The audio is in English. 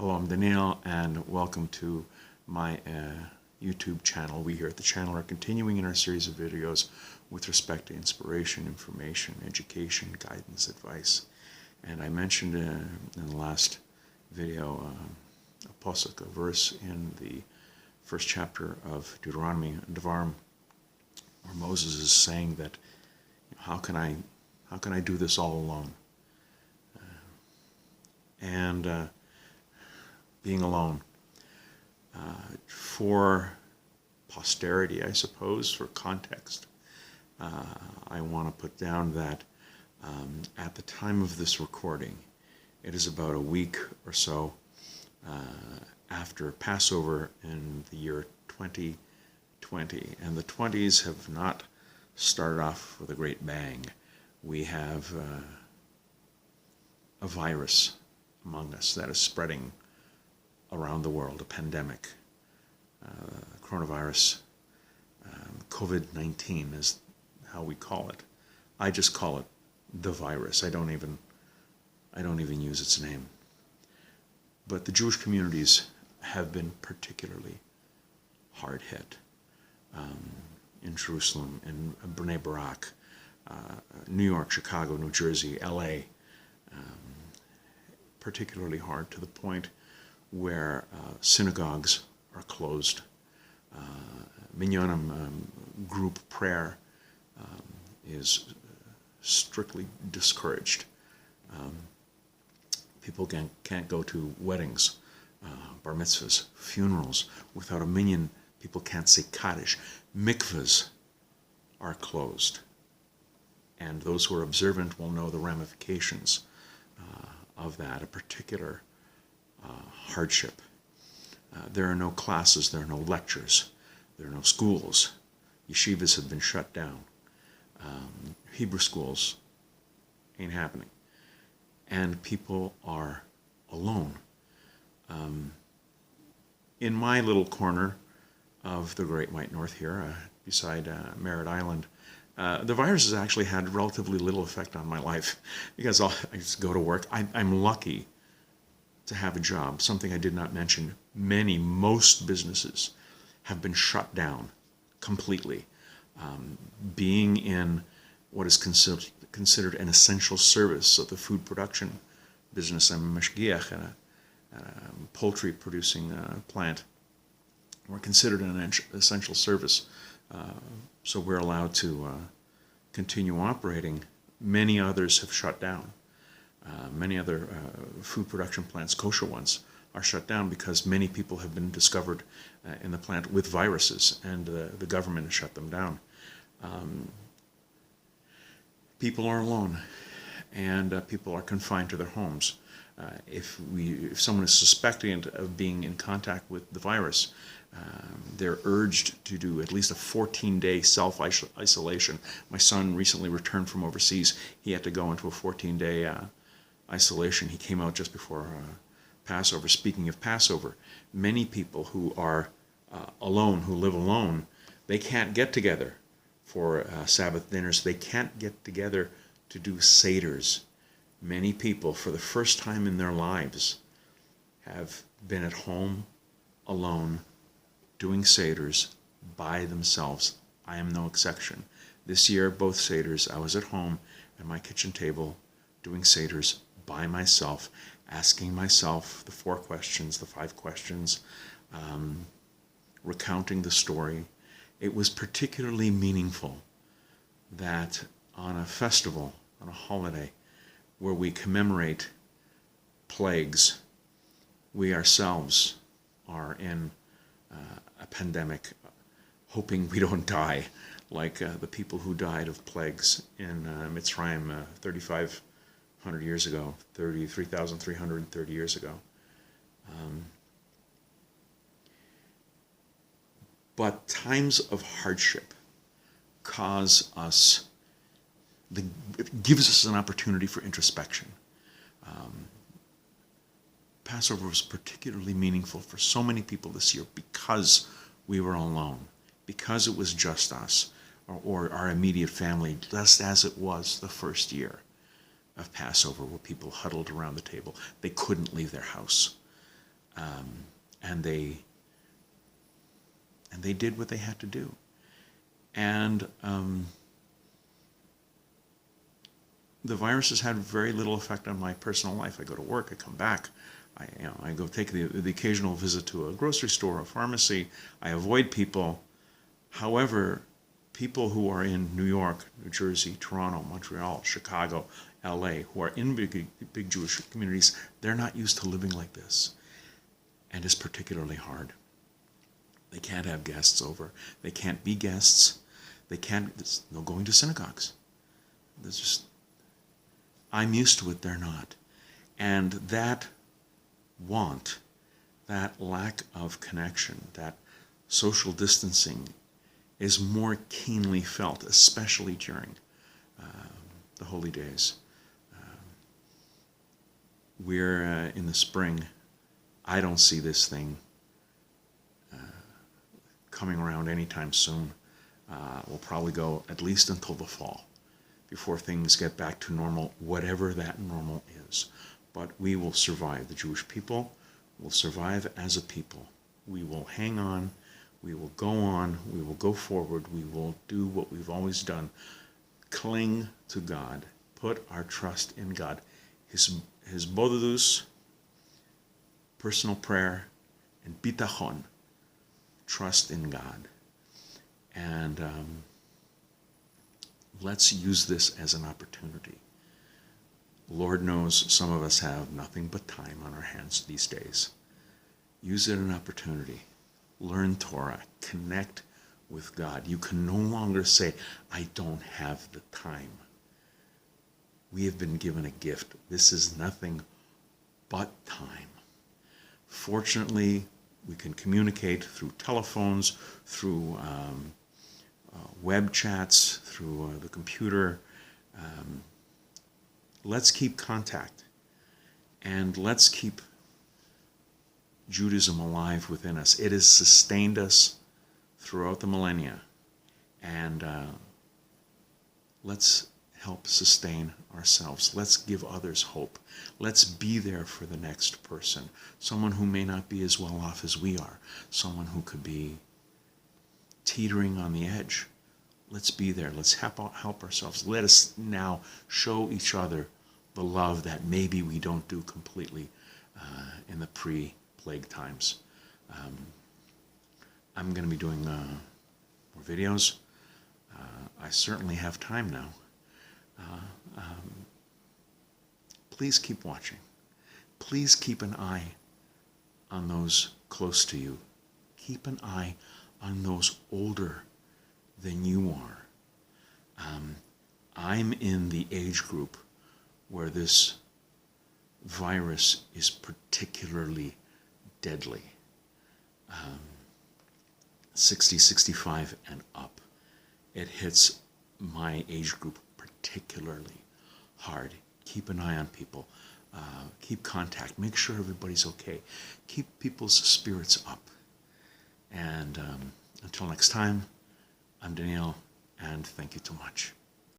Hello, I'm Daniel, and welcome to my YouTube channel. We here at the channel are continuing in our series of videos with respect to inspiration, information, education, guidance, advice. And I mentioned in the last video a pasuk, a verse in the first chapter of Deuteronomy, Devarim, where Moses is saying that, how can I do this all alone? Being alone. For posterity, I suppose, for context, I want to put down that at the time of this recording, it is about a week or so after Passover in the year 2020, and the 20s have not started off with a great bang. We have a virus among us that is spreading around the world, a pandemic. Coronavirus, Covid-19 is how we call it. I just call it the virus. I don't even use its name. But the Jewish communities have been particularly hard hit. In Jerusalem, in Bnei Noach, New York, Chicago, New Jersey, LA, particularly hard, to the point where synagogues are closed. Minyanim group prayer is strictly discouraged. People can't go to weddings, bar mitzvahs, funerals without a minyan. People can't say Kaddish. Mikvahs are closed. And those who are observant will know the ramifications of that, a particular hardship. There are no classes, there are no lectures, there are no schools. Yeshivas have been shut down. Hebrew schools ain't happening. And people are alone. In my little corner of the Great White North here, beside Merritt Island, the virus has actually had relatively little effect on my life, because I just go to work. I'm lucky to have a job, something I did not mention. Most businesses have been shut down completely. Being in what is considered an essential service, so the food production business, I'm a mashgiach in a poultry producing plant. We're considered an essential service, so we're allowed to continue operating. Many others have shut down. Many other food production plants, kosher ones, are shut down because many people have been discovered in the plant with viruses, and the government has shut them down. People are alone, and people are confined to their homes. If someone is suspecting of being in contact with the virus, they're urged to do at least a 14-day self-isolation. My son recently returned from overseas. He had to go into a 14-day isolation. He came out just before Passover. Speaking of Passover, many people who are alone, who live alone, they can't get together for Sabbath dinners. They can't get together to do seders. Many people, for the first time in their lives, have been at home alone doing seders by themselves. I am no exception. This year, both seders, I was at home at my kitchen table doing seders by myself, asking myself the 4 questions, the 5 questions, recounting the story. It was particularly meaningful that on a festival, on a holiday, where we commemorate plagues, we ourselves are in a pandemic, hoping we don't die like the people who died of plagues in Mitzrayim 3,500 years ago, 3,330 years ago. But times of hardship gives us an opportunity for introspection. Passover was particularly meaningful for so many people this year because we were alone, because it was just us or our immediate family, just as it was the first year of Passover, where people huddled around the table. They couldn't leave their house. and they did what they had to do. And the virus has had very little effect on my personal life. I go to work, I come back, I go take the occasional visit to a grocery store, a pharmacy. I avoid people. However, people who are in New York, New Jersey, Toronto, Montreal, Chicago, LA, who are in big Jewish communities, they're not used to living like this. And it's particularly hard. They can't have guests over. They can't be guests. There's no going to synagogues. There's just, I'm used to it, they're not. And that want, that lack of connection, that social distancing is more keenly felt, especially during the holy days. We're in the spring. I don't see this thing coming around anytime soon. We'll probably go at least until the fall before things get back to normal, whatever that normal is. But we will survive. The Jewish people will survive as a people. We will hang on. We will go on. We will go forward. We will do what we've always done. Cling to God. Put our trust in God. His bodedus, personal prayer, and bitachon, trust in God. And let's use this as an opportunity. Lord knows some of us have nothing but time on our hands these days. Use it as an opportunity. Learn Torah. Connect with God. You can no longer say, I don't have the time. We have been given a gift. This is nothing but time. Fortunately, we can communicate through telephones, through web chats, through the computer. Let's keep contact, and let's keep Judaism alive within us. It has sustained us throughout the millennia, and let's help sustain ourselves. Let's give others hope. Let's be there for the next person, someone who may not be as well off as we are, someone who could be teetering on the edge. Let's be there. Let's help ourselves. Let us now show each other the love that maybe we don't do completely in the pre-plague times. I'm going to be doing more videos. I certainly have time now. Please keep watching. Please keep an eye on those close to you. Keep an eye on those older than you are. I'm in the age group where this virus is particularly deadly. 60, 65 and up. It hits my age group particularly hard. Keep an eye on people. Keep contact. Make sure everybody's okay. Keep people's spirits up. And until next time, I'm Daniel, and thank you too much.